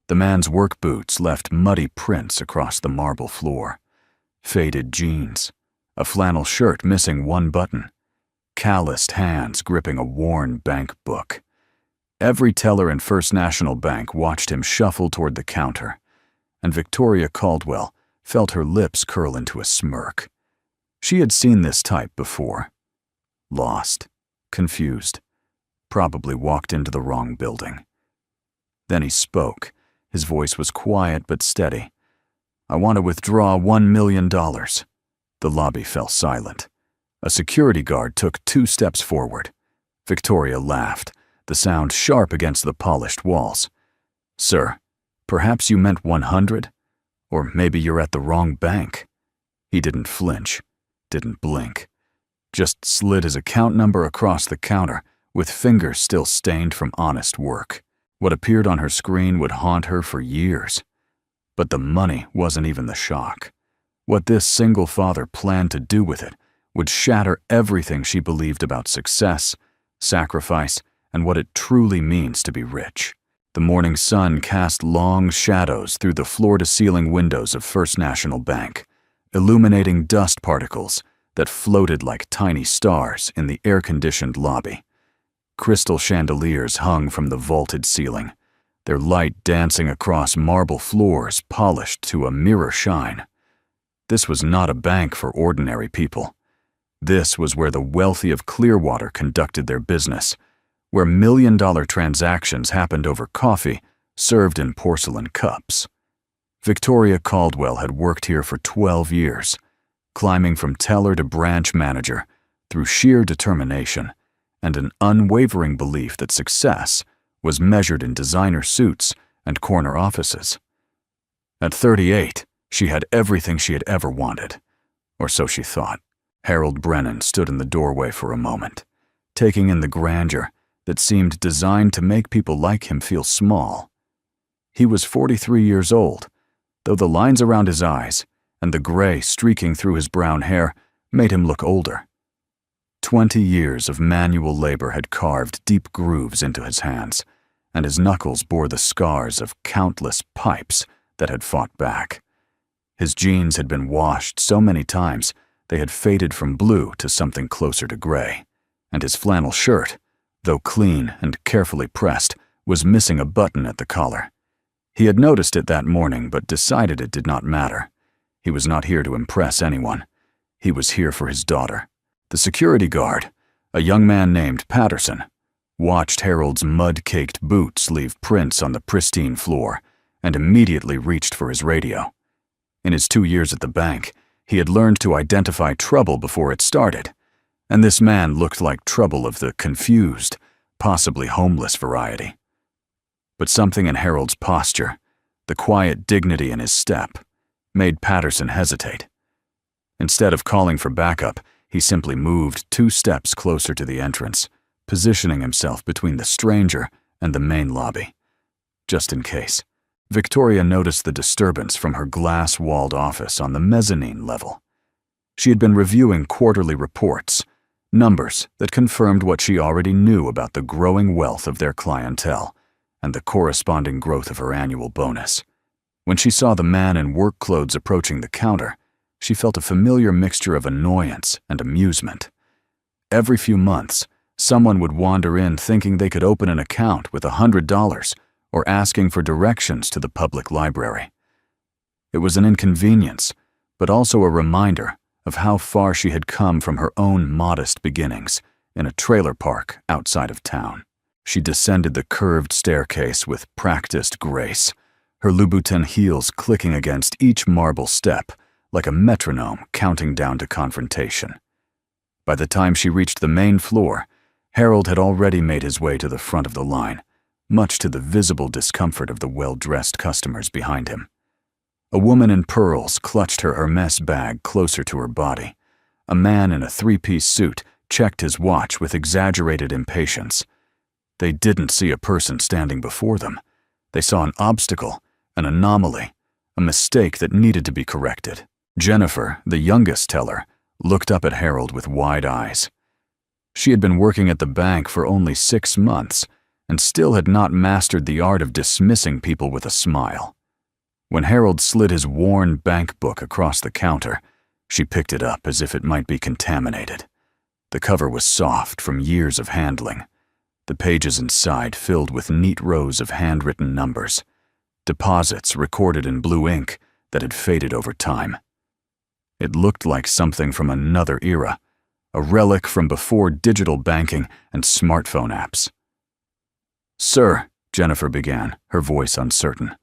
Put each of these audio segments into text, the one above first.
The man's work boots left muddy prints across the marble floor. Faded jeans, a flannel shirt missing one button, calloused hands gripping a worn bank book. Every teller in First National Bank watched him shuffle toward the counter, and Victoria Caldwell felt her lips curl into a smirk. She had seen this type before. Lost, confused, probably walked into the wrong building. Then he spoke. His voice was quiet but steady. "I want to withdraw $1 million. The lobby fell silent. A security guard took 2 steps forward. Victoria laughed, the sound sharp against the polished walls. "Sir, perhaps you meant 100? Or maybe you're at the wrong bank." He didn't flinch, didn't blink, just slid his account number across the counter with fingers still stained from honest work. What appeared on her screen would haunt her for years. But the money wasn't even the shock. What this single father planned to do with it would shatter everything she believed about success, sacrifice, and what it truly means to be rich. The morning sun cast long shadows through the floor-to-ceiling windows of First National Bank, illuminating dust particles that floated like tiny stars in the air-conditioned lobby. Crystal chandeliers hung from the vaulted ceiling, their light dancing across marble floors polished to a mirror shine. This was not a bank for ordinary people. This was where the wealthy of Clearwater conducted their business, where million-dollar transactions happened over coffee served in porcelain cups. Victoria Caldwell had worked here for 12 years, climbing from teller to branch manager through sheer determination and an unwavering belief that success was measured in designer suits and corner offices. At 38, she had everything she had ever wanted, or so she thought. Harold Brennan stood in the doorway for a moment, taking in the grandeur that seemed designed to make people like him feel small. He was 43 years old, though the lines around his eyes and the gray streaking through his brown hair made him look older. 20 years of manual labor had carved deep grooves into his hands, and his knuckles bore the scars of countless pipes that had fought back. His jeans had been washed so many times they had faded from blue to something closer to gray, and his flannel shirt, though clean and carefully pressed, was missing a button at the collar. He had noticed it that morning but decided it did not matter. He was not here to impress anyone. He was here for his daughter. The security guard, a young man named Patterson, watched Harold's mud-caked boots leave prints on the pristine floor and immediately reached for his radio. In his 2 years at the bank, he had learned to identify trouble before it started, and this man looked like trouble of the confused, possibly homeless variety. But something in Harold's posture, the quiet dignity in his step, made Patterson hesitate. Instead of calling for backup, he simply moved 2 steps closer to the entrance, positioning himself between the stranger and the main lobby. Just in case, Victoria noticed the disturbance from her glass-walled office on the mezzanine level. She had been reviewing quarterly reports, numbers that confirmed what she already knew about the growing wealth of their clientele and the corresponding growth of her annual bonus. When she saw the man in work clothes approaching the counter, she felt a familiar mixture of annoyance and amusement. Every few months, someone would wander in thinking they could open an account with $100 or asking for directions to the public library. It was an inconvenience, but also a reminder of how far she had come from her own modest beginnings in a trailer park outside of town. She descended the curved staircase with practiced grace, her Louboutin heels clicking against each marble step like a metronome counting down to confrontation. By the time she reached the main floor, Harold had already made his way to the front of the line, much to the visible discomfort of the well-dressed customers behind him. A woman in pearls clutched her Hermes bag closer to her body. A man in a 3-piece suit checked his watch with exaggerated impatience. They didn't see a person standing before them. They saw an obstacle, an anomaly, a mistake that needed to be corrected. Jennifer, the youngest teller, looked up at Harold with wide eyes. She had been working at the bank for only 6 months, and still had not mastered the art of dismissing people with a smile. When Harold slid his worn bank book across the counter, she picked it up as if it might be contaminated. The cover was soft from years of handling, the pages inside filled with neat rows of handwritten numbers, deposits recorded in blue ink that had faded over time. It looked like something from another era, a relic from before digital banking and smartphone apps. "Sir," Jennifer began, her voice uncertain,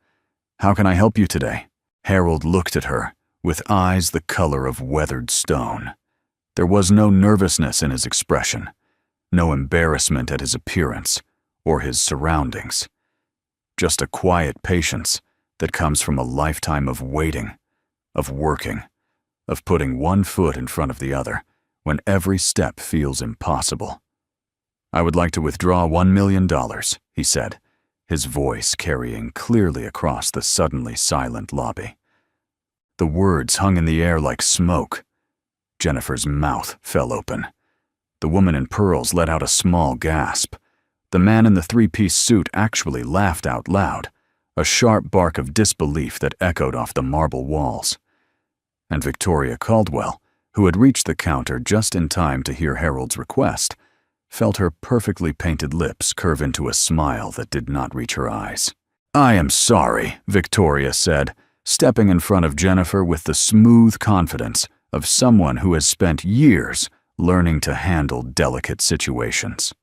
"how can I help you today?" Harold looked at her, with eyes the color of weathered stone. There was no nervousness in his expression, no embarrassment at his appearance or his surroundings. Just a quiet patience that comes from a lifetime of waiting, of working, of putting one foot in front of the other when every step feels impossible. "I would like to withdraw $1 million, he said, his voice carrying clearly across the suddenly silent lobby. The words hung in the air like smoke. Jennifer's mouth fell open. The woman in pearls let out a small gasp. The man in the three-piece suit actually laughed out loud, a sharp bark of disbelief that echoed off the marble walls. And Victoria Caldwell, who had reached the counter just in time to hear Harold's request, felt her perfectly painted lips curve into a smile that did not reach her eyes. "I am sorry," Victoria said, stepping in front of Jennifer with the smooth confidence of someone who has spent years learning to handle delicate situations.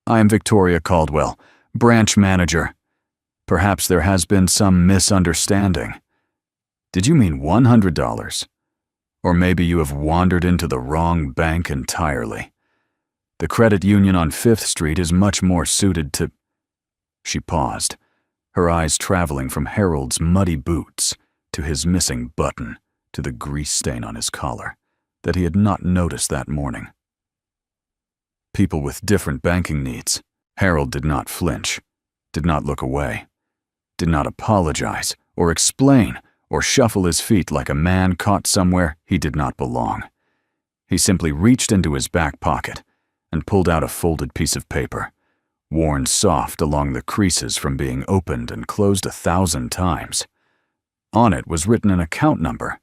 "I am Victoria Caldwell, branch manager. Perhaps there has been some misunderstanding. Did you mean $100? Or maybe you have wandered into the wrong bank entirely. The credit union on 5th Street is much more suited to—" She paused, her eyes traveling from Harold's muddy boots to his missing button to the grease stain on his collar that he had not noticed that morning. People with different banking needs. Harold did not flinch, did not look away, did not apologize or explain or shuffle his feet like a man caught somewhere he did not belong. He simply reached into his back pocket and pulled out a folded piece of paper, worn soft along the creases from being opened and closed 1,000 times. On it was written an account number,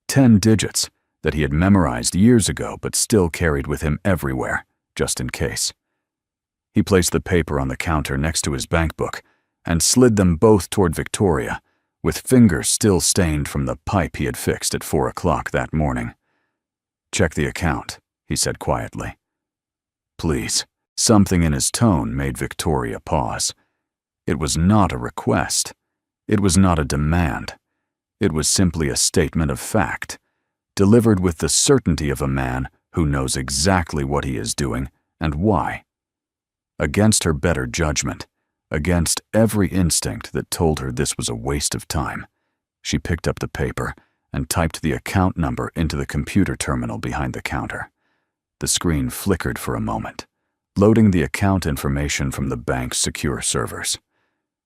10 digits, that he had memorized years ago but still carried with him everywhere, just in case. He placed the paper on the counter next to his bank book and slid them both toward Victoria, with fingers still stained from the pipe he had fixed at 4 o'clock that morning. "Check the account," he said quietly. "Please." Something in his tone made Victoria pause. It was not a request. It was not a demand. It was simply a statement of fact, delivered with the certainty of a man who knows exactly what he is doing and why. Against her better judgment, against every instinct that told her this was a waste of time, she picked up the paper and typed the account number into the computer terminal behind the counter. The screen flickered for a moment, loading the account information from the bank's secure servers.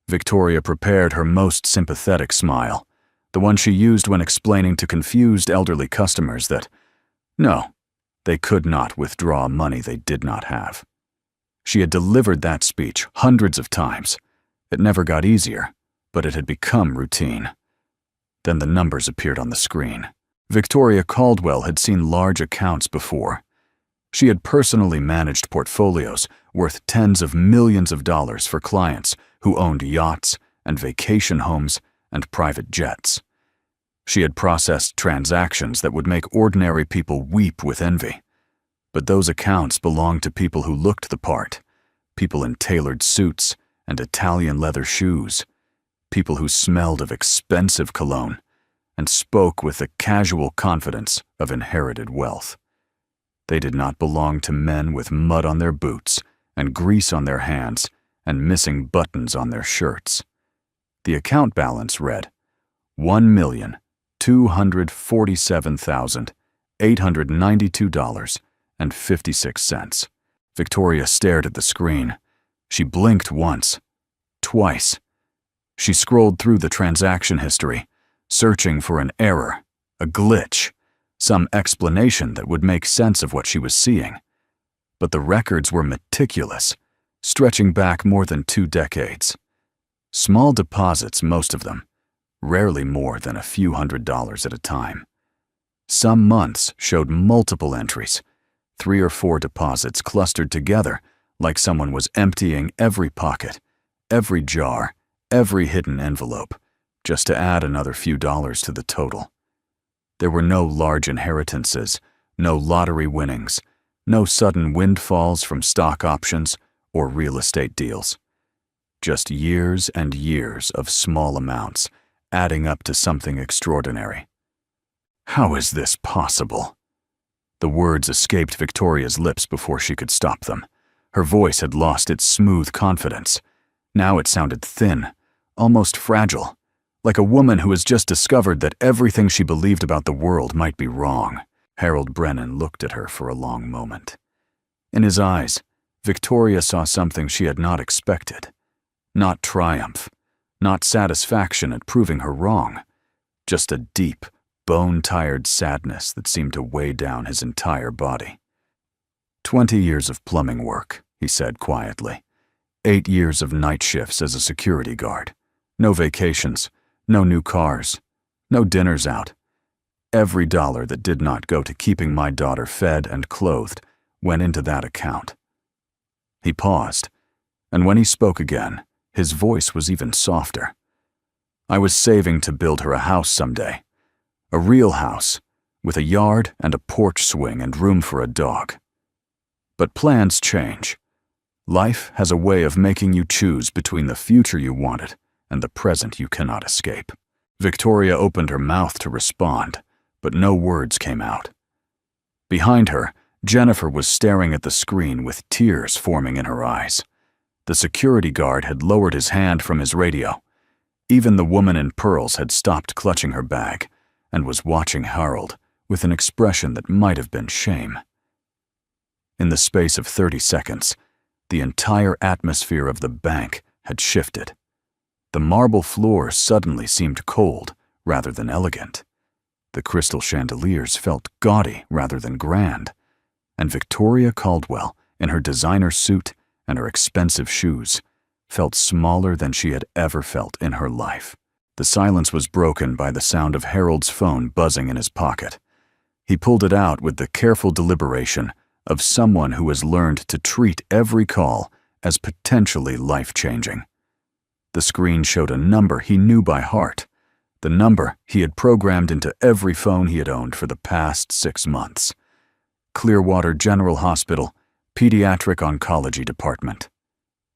Victoria prepared her most sympathetic smile, the one she used when explaining to confused elderly customers that, no, they could not withdraw money they did not have. She had delivered that speech hundreds of times. It never got easier, but it had become routine. Then the numbers appeared on the screen. Victoria Caldwell had seen large accounts before. She had personally managed portfolios worth tens of millions of dollars for clients who owned yachts and vacation homes and private jets. She had processed transactions that would make ordinary people weep with envy. But those accounts belonged to people who looked the part, people in tailored suits and Italian leather shoes, people who smelled of expensive cologne and spoke with the casual confidence of inherited wealth. They did not belong to men with mud on their boots and grease on their hands and missing buttons on their shirts. The account balance read $1,247,892.56. Victoria stared at the screen. She blinked once, twice. She scrolled through the transaction history, searching for an error, a glitch, some explanation that would make sense of what she was seeing. But the records were meticulous, stretching back more than 2 decades. Small deposits, most of them, rarely more than a few $100s at a time. Some months showed multiple entries, 3 or 4 deposits clustered together like someone was emptying every pocket, every jar, every hidden envelope, just to add another few dollars to the total. There were no large inheritances, no lottery winnings, no sudden windfalls from stock options or real estate deals. Just years and years of small amounts adding up to something extraordinary. How is this possible? The words escaped Victoria's lips before she could stop them. Her voice had lost its smooth confidence. Now it sounded thin, almost fragile, like a woman who has just discovered that everything she believed about the world might be wrong. Harold Brennan looked at her for a long moment. In his eyes, Victoria saw something she had not expected. Not triumph, not satisfaction at proving her wrong, just a deep, bone-tired sadness that seemed to weigh down his entire body. 20 years of plumbing work, he said quietly. 8 years of night shifts as a security guard. No vacations, no new cars, no dinners out. Every dollar that did not go to keeping my daughter fed and clothed went into that account. He paused, and when he spoke again, his voice was even softer. I was saving to build her a house someday. A real house, with a yard and a porch swing and room for a dog. But plans change. Life has a way of making you choose between the future you wanted and the present you cannot escape. Victoria opened her mouth to respond, but no words came out. Behind her, Jennifer was staring at the screen with tears forming in her eyes. The security guard had lowered his hand from his radio. Even the woman in pearls had stopped clutching her bag and was watching Harold with an expression that might have been shame. In the space of 30 seconds, the entire atmosphere of the bank had shifted. The marble floor suddenly seemed cold rather than elegant. The crystal chandeliers felt gaudy rather than grand, and Victoria Caldwell, in her designer suit and her expensive shoes, felt smaller than she had ever felt in her life. The silence was broken by the sound of Harold's phone buzzing in his pocket. He pulled it out with the careful deliberation of someone who has learned to treat every call as potentially life-changing. The screen showed a number he knew by heart, the number he had programmed into every phone he had owned for the past 6 months. Clearwater General Hospital, Pediatric Oncology Department.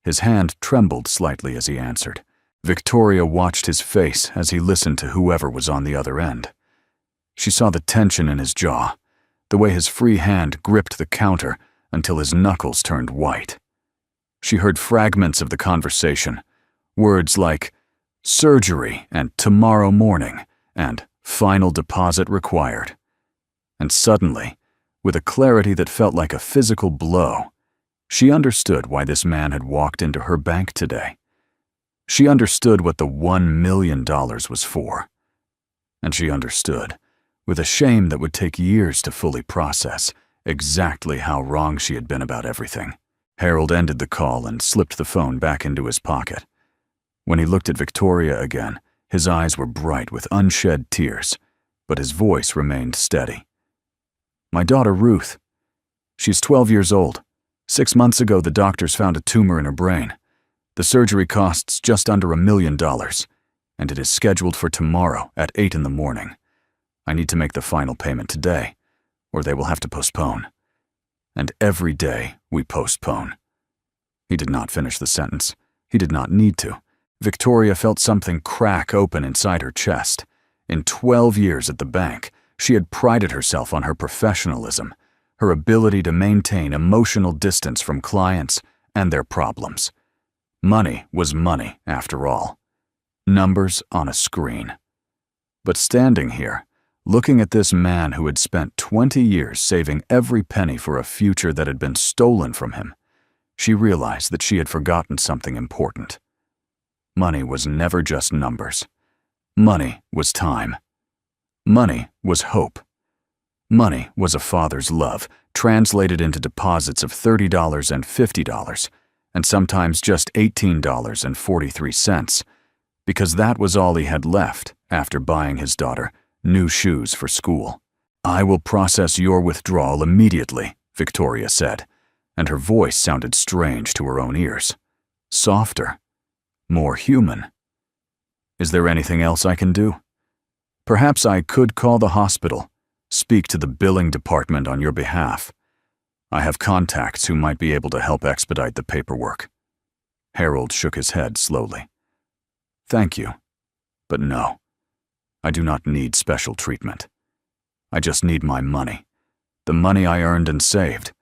His hand trembled slightly as he answered. Victoria watched his face as he listened to whoever was on the other end. She saw the tension in his jaw, the way his free hand gripped the counter until his knuckles turned white. She heard fragments of the conversation, words like surgery and tomorrow morning and final deposit required. And suddenly, with a clarity that felt like a physical blow, she understood why this man had walked into her bank today. She understood what the $1 million was for. And she understood, with a shame that would take years to fully process, exactly how wrong she had been about everything. Harold ended the call and slipped the phone back into his pocket. When he looked at Victoria again, his eyes were bright with unshed tears, but his voice remained steady. My daughter Ruth. She's 12 years old. 6 months ago, the doctors found a tumor in her brain. The surgery costs just under $1 million, and it is scheduled for tomorrow at 8 in the morning. I need to make the final payment today, or they will have to postpone. And every day we postpone. He did not finish the sentence. He did not need to. Victoria felt something crack open inside her chest. In 12 years at the bank, she had prided herself on her professionalism, her ability to maintain emotional distance from clients and their problems. Money was money, after all. Numbers on a screen. But standing here, looking at this man who had spent 20 years saving every penny for a future that had been stolen from him, she realized that she had forgotten something important. Money was never just numbers. Money was time. Money was hope. Money was a father's love, translated into deposits of $30 and $50, and sometimes just $18.43, because that was all he had left after buying his daughter new shoes for school. "I will process your withdrawal immediately," Victoria said, and her voice sounded strange to her own ears. Softer. More human. "Is there anything else I can do? Perhaps I could call the hospital, speak to the billing department on your behalf. I have contacts who might be able to help expedite the paperwork." Harold shook his head slowly. "Thank you, but no. I do not need special treatment. I just need my money, the money I earned and saved,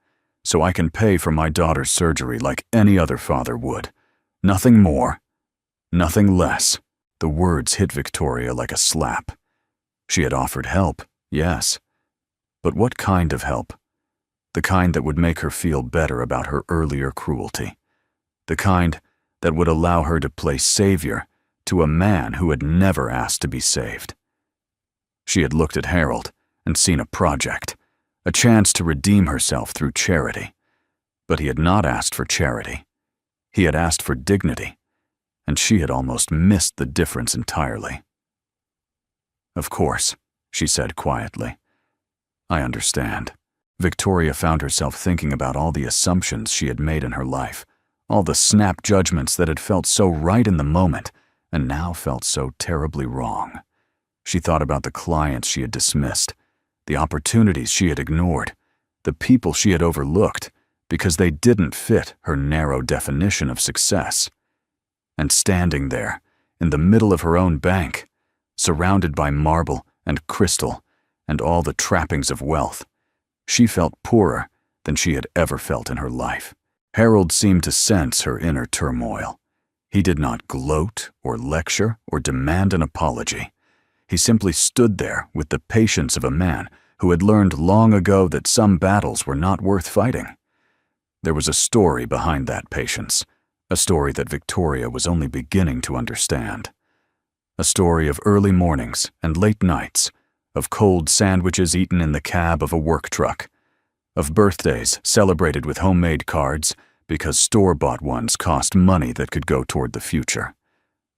so I can pay for my daughter's surgery like any other father would. Nothing more, nothing less." The words hit Victoria like a slap. She had offered help, yes, but what kind of help? The kind that would make her feel better about her earlier cruelty. The kind that would allow her to play savior to a man who had never asked to be saved. She had looked at Harold and seen a project, a chance to redeem herself through charity. But he had not asked for charity. He had asked for dignity, and she had almost missed the difference entirely. "Of course," she said quietly. "I understand." Victoria found herself thinking about all the assumptions she had made in her life, all the snap judgments that had felt so right in the moment and now felt so terribly wrong. She thought about the clients she had dismissed, the opportunities she had ignored, the people she had overlooked because they didn't fit her narrow definition of success. And standing there, in the middle of her own bank, surrounded by marble and crystal and all the trappings of wealth, she felt poorer than she had ever felt in her life. Harold seemed to sense her inner turmoil. He did not gloat or lecture or demand an apology. He simply stood there with the patience of a man who had learned long ago that some battles were not worth fighting. There was a story behind that patience, a story that Victoria was only beginning to understand. A story of early mornings and late nights, of cold sandwiches eaten in the cab of a work truck, of birthdays celebrated with homemade cards because store-bought ones cost money that could go toward the future.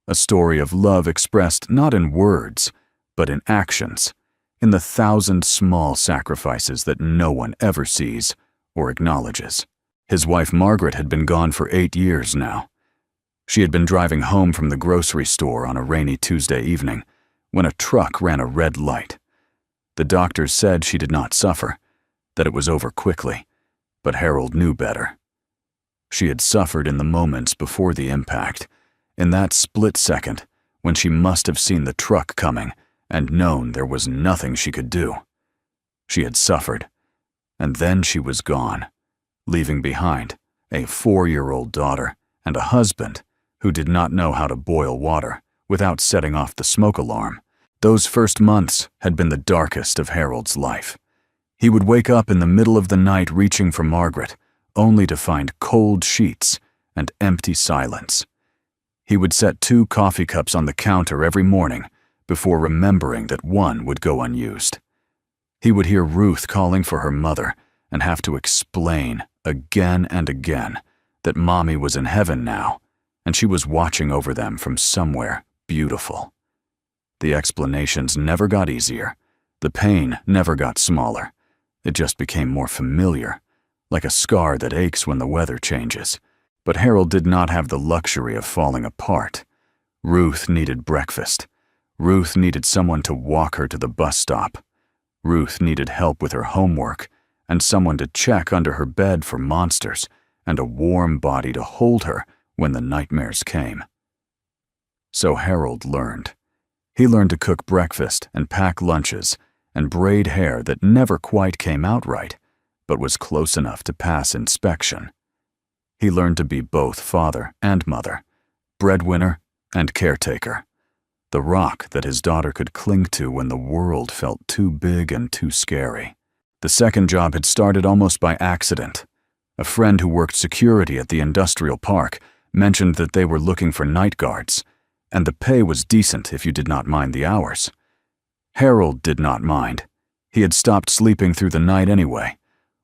A story of love expressed not in words, but in actions, in the 1,000 small sacrifices that no one ever sees or acknowledges. His wife Margaret had been gone for 8 years now. She had been driving home from the grocery store on a rainy Tuesday evening when a truck ran a red light. The doctors said she did not suffer, that it was over quickly, but Harold knew better. She had suffered in the moments before the impact, in that split second when she must have seen the truck coming and known there was nothing she could do. She had suffered, and then she was gone, leaving behind a 4-year-old daughter and a husband who did not know how to boil water without setting off the smoke alarm. Those first months had been the darkest of Harold's life. He would wake up in the middle of the night reaching for Margaret, only to find cold sheets and empty silence. He would set 2 coffee cups on the counter every morning before remembering that one would go unused. He would hear Ruth calling for her mother and have to explain again and again that Mommy was in heaven now and she was watching over them from somewhere beautiful. The explanations never got easier. The pain never got smaller. It just became more familiar, like a scar that aches when the weather changes. But Harold did not have the luxury of falling apart. Ruth needed breakfast. Ruth needed someone to walk her to the bus stop. Ruth needed help with her homework and someone to check under her bed for monsters and a warm body to hold her when the nightmares came. So Harold learned. He learned to cook breakfast and pack lunches and braid hair that never quite came out right, but was close enough to pass inspection. He learned to be both father and mother, breadwinner and caretaker, the rock that his daughter could cling to when the world felt too big and too scary. The second job had started almost by accident. A friend who worked security at the industrial park mentioned that they were looking for night guards, and the pay was decent if you did not mind the hours. Harold did not mind. He had stopped sleeping through the night anyway,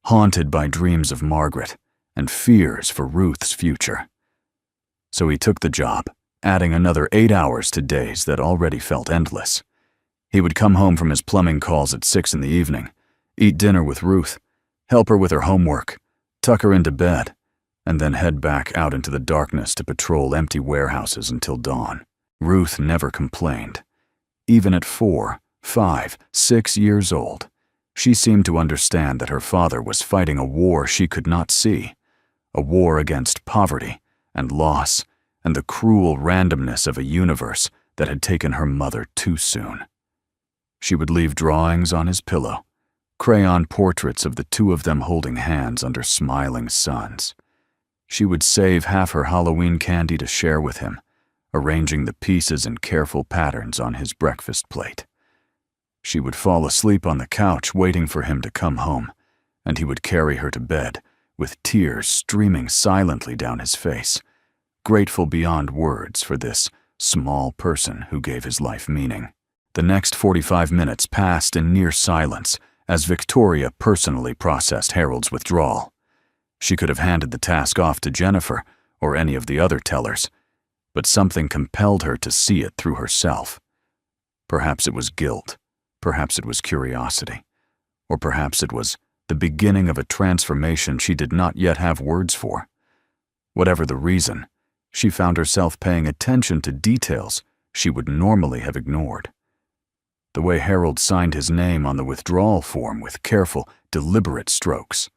haunted by dreams of Margaret and fears for Ruth's future. So he took the job, adding another 8 hours to days that already felt endless. He would come home from his plumbing calls at 6 in the evening, eat dinner with Ruth, help her with her homework, tuck her into bed, and then head back out into the darkness to patrol empty warehouses until dawn. Ruth never complained. Even at 4, 5, 6 years old, she seemed to understand that her father was fighting a war she could not see, a war against poverty and loss and the cruel randomness of a universe that had taken her mother too soon. She would leave drawings on his pillow, crayon portraits of the two of them holding hands under smiling suns. She would save half her Halloween candy to share with him, arranging the pieces in careful patterns on his breakfast plate. She would fall asleep on the couch waiting for him to come home, and he would carry her to bed with tears streaming silently down his face, grateful beyond words for this small person who gave his life meaning. The next 45 minutes passed in near silence as Victoria personally processed Harold's withdrawal. She could have handed the task off to Jennifer or any of the other tellers, but something compelled her to see it through herself. Perhaps it was guilt, perhaps it was curiosity, or perhaps it was the beginning of a transformation she did not yet have words for. Whatever the reason, she found herself paying attention to details she would normally have ignored. The way Harold signed his name on the withdrawal form with careful, deliberate strokes.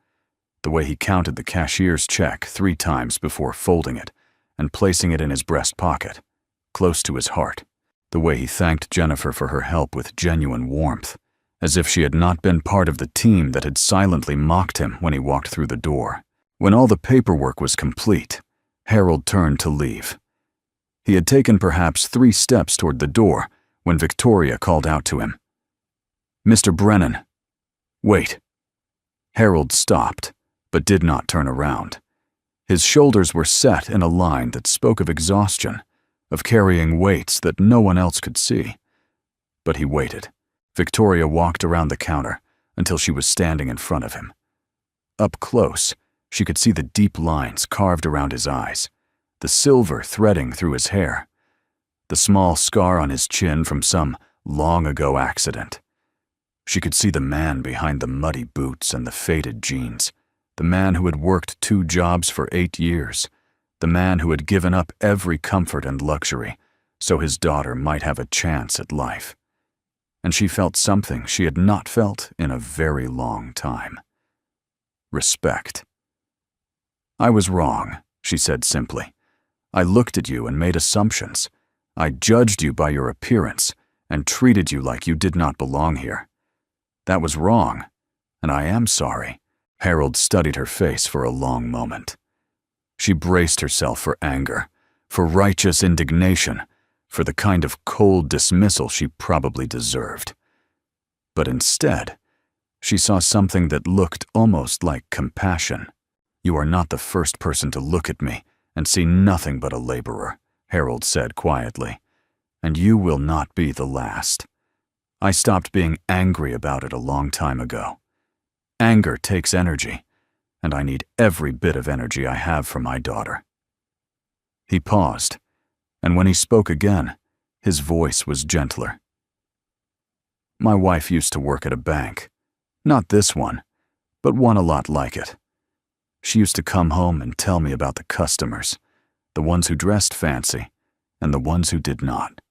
The way he counted the cashier's check 3 times before folding it and placing it in his breast pocket, close to his heart. The way he thanked Jennifer for her help with genuine warmth, as if she had not been part of the team that had silently mocked him when he walked through the door. When all the paperwork was complete, Harold turned to leave. He had taken perhaps 3 steps toward the door when Victoria called out to him, "Mr. Brennan, wait." Harold stopped, but did not turn around. His shoulders were set in a line that spoke of exhaustion, of carrying weights that no one else could see. But he waited. Victoria walked around the counter until she was standing in front of him. Up close, she could see the deep lines carved around his eyes, the silver threading through his hair, the small scar on his chin from some long-ago accident. She could see the man behind the muddy boots and the faded jeans, the man who had worked 2 jobs for 8 years, the man who had given up every comfort and luxury so his daughter might have a chance at life. And she felt something she had not felt in a very long time. Respect. "I was wrong," she said simply. "I looked at you and made assumptions. I judged you by your appearance and treated you like you did not belong here. That was wrong, and I am sorry." Harold studied her face for a long moment. She braced herself for anger, for righteous indignation, for the kind of cold dismissal she probably deserved. But instead, she saw something that looked almost like compassion. "You are not the first person to look at me and see nothing but a laborer," Harold said quietly, "and you will not be the last. I stopped being angry about it a long time ago. Anger takes energy, and I need every bit of energy I have for my daughter." He paused, and when he spoke again, his voice was gentler. "My wife used to work at a bank. Not this one, but one a lot like it. She used to come home and tell me about the customers, the ones who dressed fancy, and the ones who did not.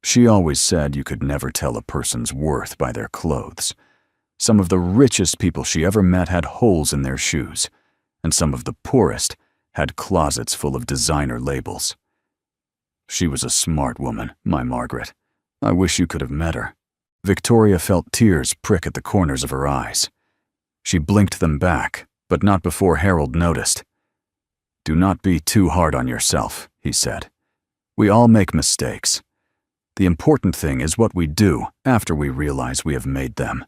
She always said you could never tell a person's worth by their clothes. Some of the richest people she ever met had holes in their shoes, and some of the poorest had closets full of designer labels. She was a smart woman, my Margaret. I wish you could have met her." Victoria felt tears prick at the corners of her eyes. She blinked them back, but not before Harold noticed. "Do not be too hard on yourself," he said. "We all make mistakes. The important thing is what we do after we realize we have made them."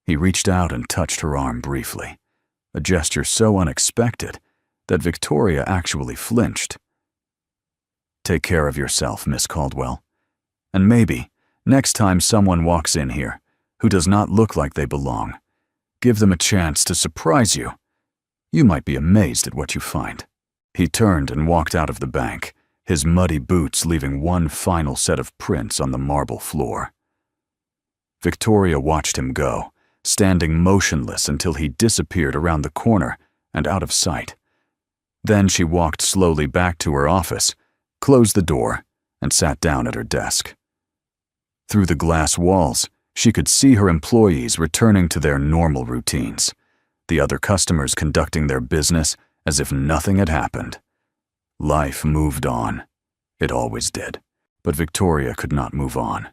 He reached out and touched her arm briefly, a gesture so unexpected that Victoria actually flinched. "Take care of yourself, Miss Caldwell. And maybe, next time someone walks in here who does not look like they belong, give them a chance to surprise you. You might be amazed at what you find." He turned and walked out of the bank, his muddy boots leaving one final set of prints on the marble floor. Victoria watched him go, standing motionless until he disappeared around the corner and out of sight. Then she walked slowly back to her office, closed the door, and sat down at her desk. Through the glass walls, she could see her employees returning to their normal routines, the other customers conducting their business as if nothing had happened. Life moved on. It always did. But Victoria could not move on.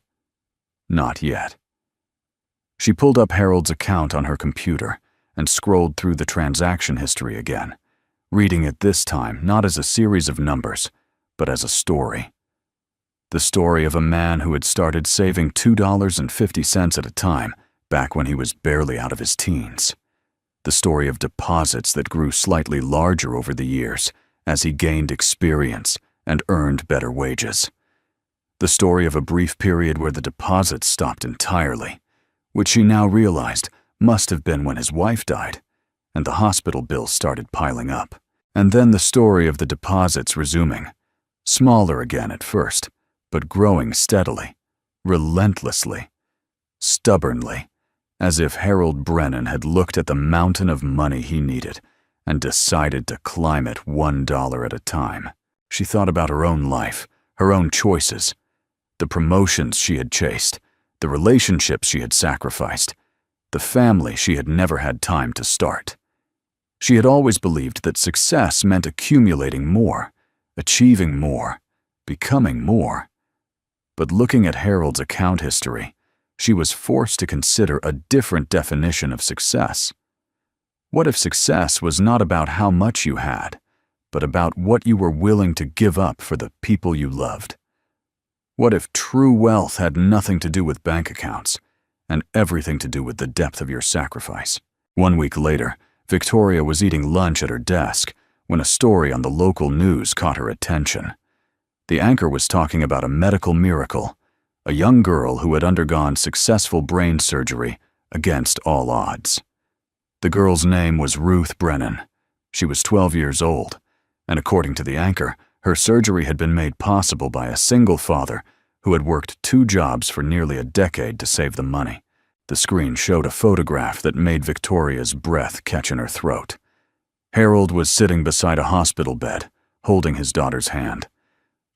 Not yet. She pulled up Harold's account on her computer and scrolled through the transaction history again, reading it this time not as a series of numbers, but as a story. The story of a man who had started saving $2.50 at a time back when he was barely out of his teens. The story of deposits that grew slightly larger over the years as he gained experience and earned better wages. The story of a brief period where the deposits stopped entirely, which she now realized must have been when his wife died, and the hospital bills started piling up. And then the story of the deposits resuming, smaller again at first, but growing steadily, relentlessly, stubbornly, as if Harold Brennan had looked at the mountain of money he needed and decided to climb it $1 at a time. She thought about her own life, her own choices, the promotions she had chased, the relationships she had sacrificed, the family she had never had time to start. She had always believed that success meant accumulating more, achieving more, becoming more. But looking at Harold's account history, she was forced to consider a different definition of success. What if success was not about how much you had, but about what you were willing to give up for the people you loved? What if true wealth had nothing to do with bank accounts and everything to do with the depth of your sacrifice? 1 week later, Victoria was eating lunch at her desk when a story on the local news caught her attention. The anchor was talking about a medical miracle, a young girl who had undergone successful brain surgery against all odds. The girl's name was Ruth Brennan. She was 12 years old, and according to the anchor, her surgery had been made possible by a single father who had worked 2 jobs for nearly a decade to save the money. The screen showed a photograph that made Victoria's breath catch in her throat. Harold was sitting beside a hospital bed, holding his daughter's hand.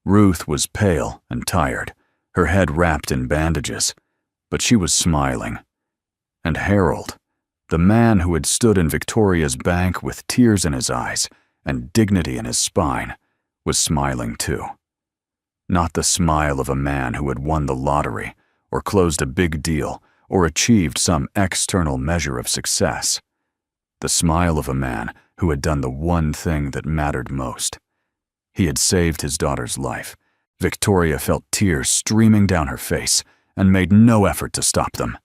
Ruth was pale and tired, her head wrapped in bandages, but she was smiling. And Harold, the man who had stood in Victoria's bank with tears in his eyes and dignity in his spine, was smiling too. Not the smile of a man who had won the lottery, or closed a big deal, or achieved some external measure of success. The smile of a man who had done the one thing that mattered most. He had saved his daughter's life. Victoria felt tears streaming down her face and made no effort to stop them.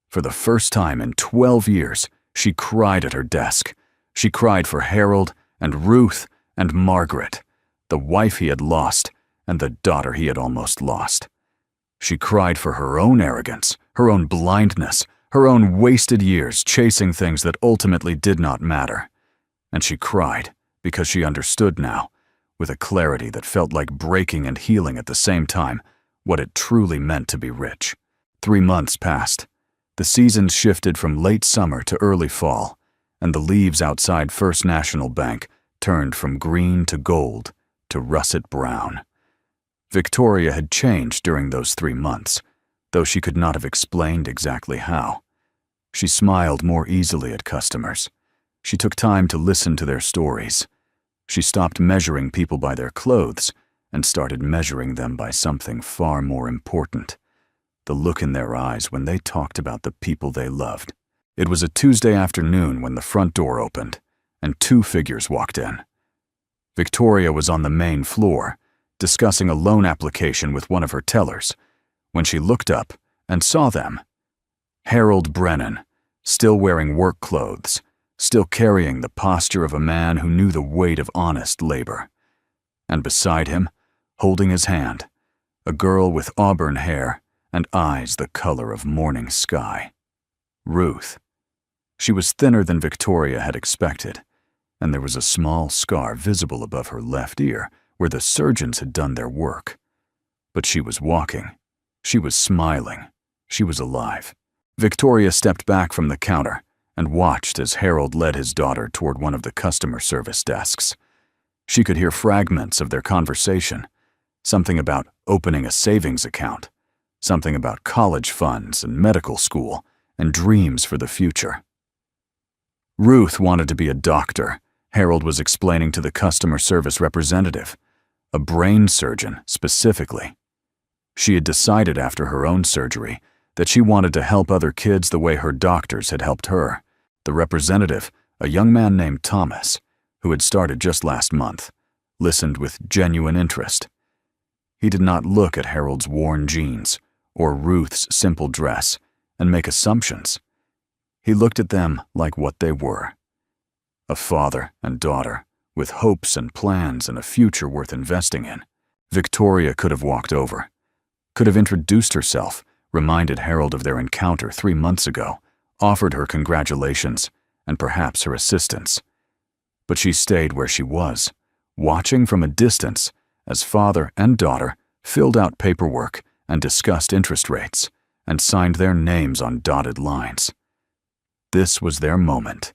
For the first time in 12 years, she cried at her desk. She cried for Harold and Ruth and Margaret, the wife he had lost and the daughter he had almost lost. She cried for her own arrogance, her own blindness, her own wasted years chasing things that ultimately did not matter. And she cried because she understood now, with a clarity that felt like breaking and healing at the same time, what it truly meant to be rich. 3 months passed. The seasons shifted from late summer to early fall, and the leaves outside First National Bank turned from green to gold to russet brown. Victoria had changed during those 3 months, though she could not have explained exactly how. She smiled more easily at customers. She took time to listen to their stories. She stopped measuring people by their clothes and started measuring them by something far more important: the look in their eyes when they talked about the people they loved. It was a Tuesday afternoon when the front door opened, and 2 figures walked in. Victoria was on the main floor, discussing a loan application with one of her tellers, when she looked up and saw them. Harold Brennan, still wearing work clothes, still carrying the posture of a man who knew the weight of honest labor. And beside him, holding his hand, a girl with auburn hair and eyes the color of morning sky. Ruth. She was thinner than Victoria had expected, and there was a small scar visible above her left ear where the surgeons had done their work. But she was walking. She was smiling. She was alive. Victoria stepped back from the counter and watched as Harold led his daughter toward one of the customer service desks. She could hear fragments of their conversation, something about opening a savings account, something about college funds and medical school and dreams for the future. Ruth wanted to be a doctor, Harold was explaining to the customer service representative, a brain surgeon specifically. She had decided after her own surgery that she wanted to help other kids the way her doctors had helped her. The representative, a young man named Thomas, who had started just last month, listened with genuine interest. He did not look at Harold's worn jeans or Ruth's simple dress and make assumptions. He looked at them like what they were. A father and daughter with hopes and plans and a future worth investing in. Victoria could have walked over, could have introduced herself, reminded Harold of their encounter 3 months ago, offered her congratulations and perhaps her assistance. But she stayed where she was, watching from a distance as father and daughter filled out paperwork and discussed interest rates and signed their names on dotted lines. This was their moment.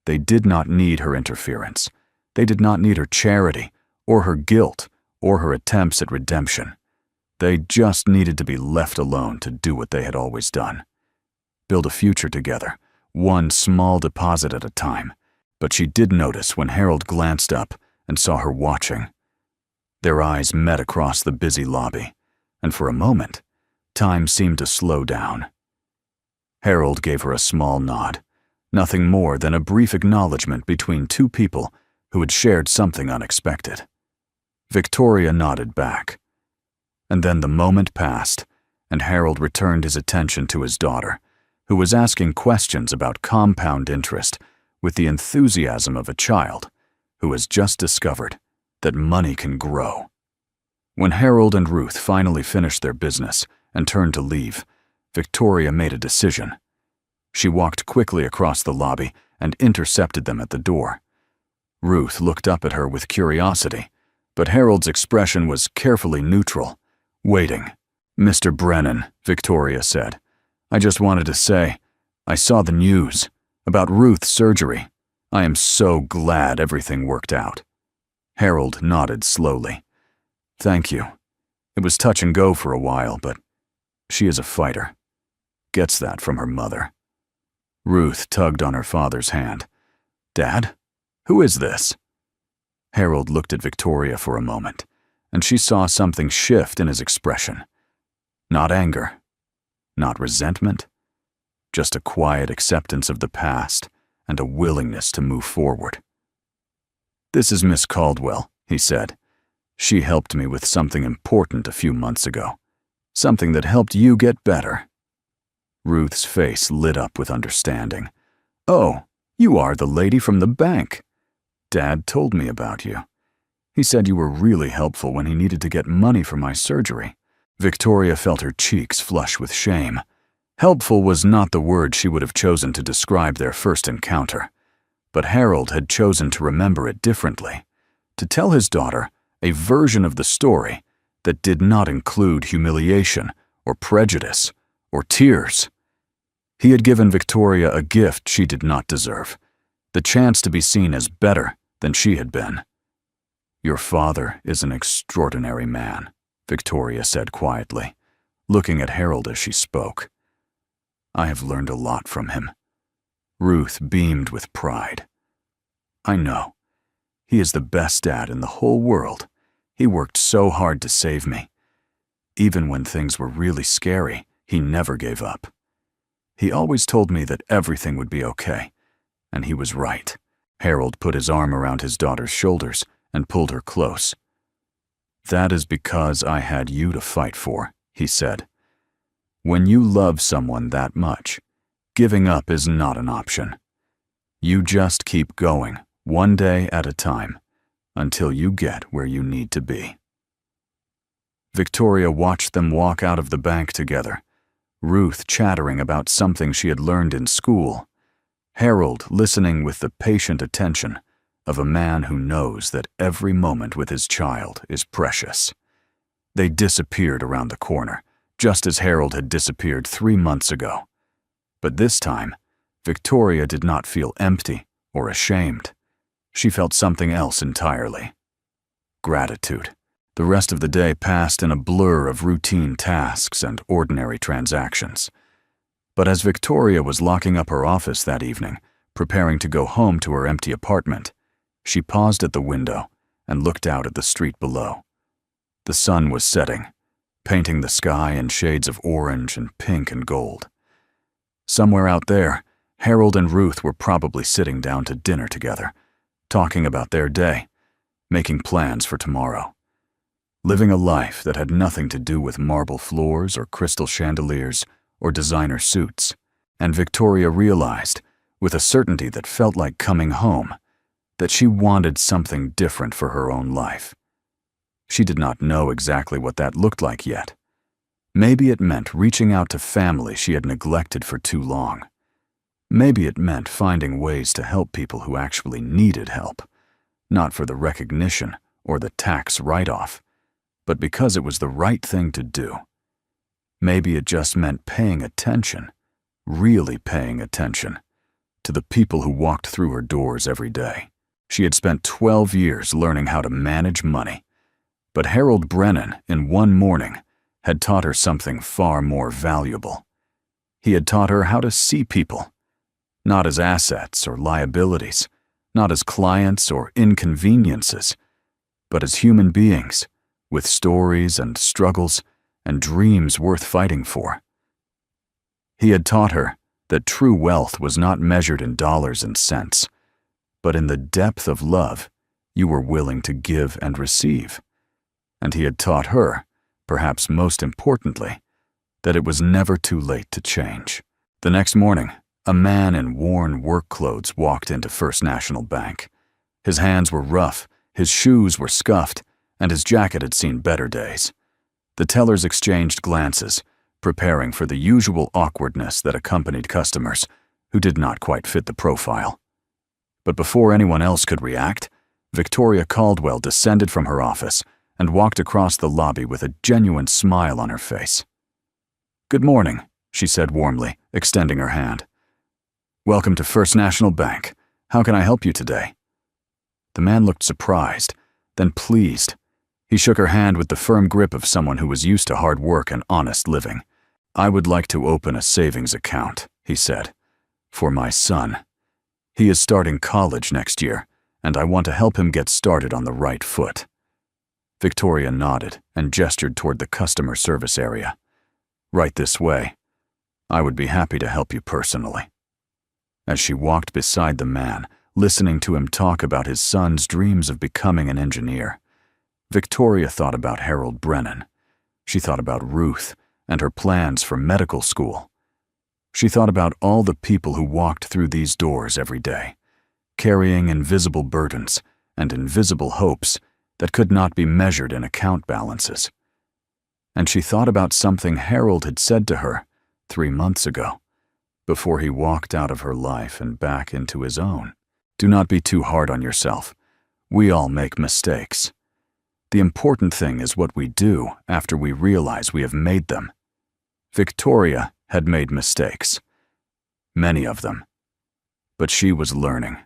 They did not need her interference. They did not need her charity or her guilt or her attempts at redemption. They just needed to be left alone to do what they had always done. Build a future together, one small deposit at a time. But she did notice when Harold glanced up and saw her watching. Their eyes met across the busy lobby, and for a moment, time seemed to slow down. Harold gave her a small nod, nothing more than a brief acknowledgement between two people who had shared something unexpected. Victoria nodded back. And then the moment passed, and Harold returned his attention to his daughter, who was asking questions about compound interest with the enthusiasm of a child who has just discovered that money can grow. When Harold and Ruth finally finished their business and turned to leave, Victoria made a decision. She walked quickly across the lobby and intercepted them at the door. Ruth looked up at her with curiosity, but Harold's expression was carefully neutral, waiting. "Mr. Brennan," Victoria said, "I just wanted to say, I saw the news about Ruth's surgery. I am so glad everything worked out." Harold nodded slowly. "Thank you. It was touch and go for a while, but she is a fighter. Gets that from her mother." Ruth tugged on her father's hand. "Dad, who is this?" Harold looked at Victoria for a moment, and she saw something shift in his expression. Not anger, not resentment, just a quiet acceptance of the past and a willingness to move forward. "This is Miss Caldwell," he said. "She helped me with something important a few months ago, something that helped you get better." Ruth's face lit up with understanding. "Oh, you are the lady from the bank. Dad told me about you. He said you were really helpful when he needed to get money for my surgery." Victoria felt her cheeks flush with shame. Helpful was not the word she would have chosen to describe their first encounter, but Harold had chosen to remember it differently, to tell his daughter a version of the story that did not include humiliation or prejudice or tears. He had given Victoria a gift she did not deserve, the chance to be seen as better than she had been. "Your father is an extraordinary man," Victoria said quietly, looking at Harold as she spoke. "I have learned a lot from him." Ruth beamed with pride. "I know. He is the best dad in the whole world. He worked so hard to save me. Even when things were really scary, he never gave up. He always told me that everything would be okay, and he was right." Harold put his arm around his daughter's shoulders and pulled her close. "That is because I had you to fight for," he said. "When you love someone that much, giving up is not an option. You just keep going, one day at a time, until you get where you need to be." Victoria watched them walk out of the bank together, Ruth chattering about something she had learned in school, Harold listening with the patient attention of a man who knows that every moment with his child is precious. They disappeared around the corner, just as Harold had disappeared 3 months ago. But this time, Victoria did not feel empty or ashamed. She felt something else entirely. Gratitude. The rest of the day passed in a blur of routine tasks and ordinary transactions. But as Victoria was locking up her office that evening, preparing to go home to her empty apartment, she paused at the window and looked out at the street below. The sun was setting, painting the sky in shades of orange and pink and gold. Somewhere out there, Harold and Ruth were probably sitting down to dinner together, talking about their day, making plans for tomorrow, living a life that had nothing to do with marble floors or crystal chandeliers or designer suits. And Victoria realized, with a certainty that felt like coming home, that she wanted something different for her own life. She did not know exactly what that looked like yet. Maybe it meant reaching out to family she had neglected for too long. Maybe it meant finding ways to help people who actually needed help, not for the recognition or the tax write-off, but because it was the right thing to do. Maybe it just meant paying attention, really paying attention, to the people who walked through her doors every day. She had spent 12 years learning how to manage money, but Harold Brennan, in one morning, had taught her something far more valuable. He had taught her how to see people, not as assets or liabilities, not as clients or inconveniences, but as human beings with stories and struggles and dreams worth fighting for. He had taught her that true wealth was not measured in dollars and cents, but in the depth of love you were willing to give and receive. And he had taught her, perhaps most importantly, that it was never too late to change. The next morning, a man in worn work clothes walked into First National Bank. His hands were rough, his shoes were scuffed, and his jacket had seen better days. The tellers exchanged glances, preparing for the usual awkwardness that accompanied customers who did not quite fit the profile. But before anyone else could react, Victoria Caldwell descended from her office and walked across the lobby with a genuine smile on her face. "Good morning," she said warmly, extending her hand. "Welcome to First National Bank. How can I help you today?" The man looked surprised, then pleased. He shook her hand with the firm grip of someone who was used to hard work and honest living. "I would like to open a savings account," he said, "for my son. He is starting college next year, and I want to help him get started on the right foot." Victoria nodded and gestured toward the customer service area. "Right this way. I would be happy to help you personally." As she walked beside the man, listening to him talk about his son's dreams of becoming an engineer, Victoria thought about Harold Brennan. She thought about Ruth and her plans for medical school. She thought about all the people who walked through these doors every day, carrying invisible burdens and invisible hopes that could not be measured in account balances. And she thought about something Harold had said to her 3 months ago, before he walked out of her life and back into his own. "Do not be too hard on yourself. We all make mistakes. The important thing is what we do after we realize we have made them." Victoria had made mistakes, many of them, but she was learning.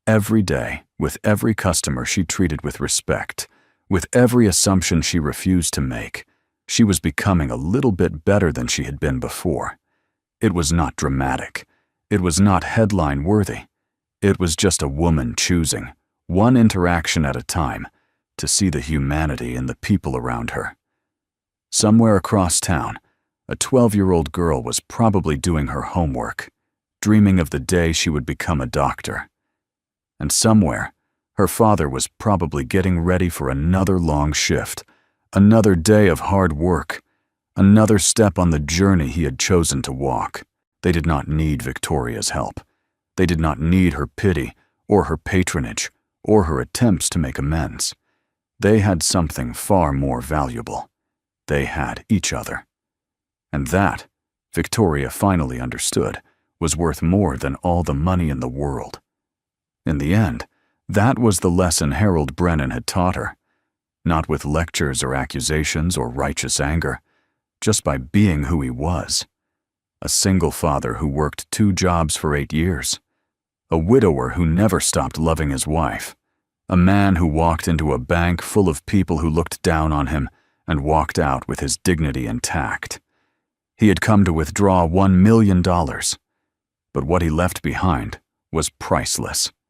Every day, with every customer she treated with respect, with every assumption she refused to make, she was becoming a little bit better than she had been before. It was not dramatic. It was not headline-worthy. It was just a woman choosing, one interaction at a time, to see the humanity in the people around her. Somewhere across town, a 12-year-old girl was probably doing her homework, dreaming of the day she would become a doctor. And somewhere, her father was probably getting ready for another long shift, another day of hard work, another step on the journey he had chosen to walk. They did not need Victoria's help. They did not need her pity, or her patronage, or her attempts to make amends. They had something far more valuable. They had each other. And that, Victoria finally understood, was worth more than all the money in the world. In the end, That was the lesson Harold Brennan had taught her, not with lectures or accusations or righteous anger, just by being who he was. A single father who worked 2 jobs for 8 years. A widower who never stopped loving his wife. A man who walked into a bank full of people who looked down on him and walked out with his dignity intact. He had come to withdraw $1 million, but what he left behind was priceless.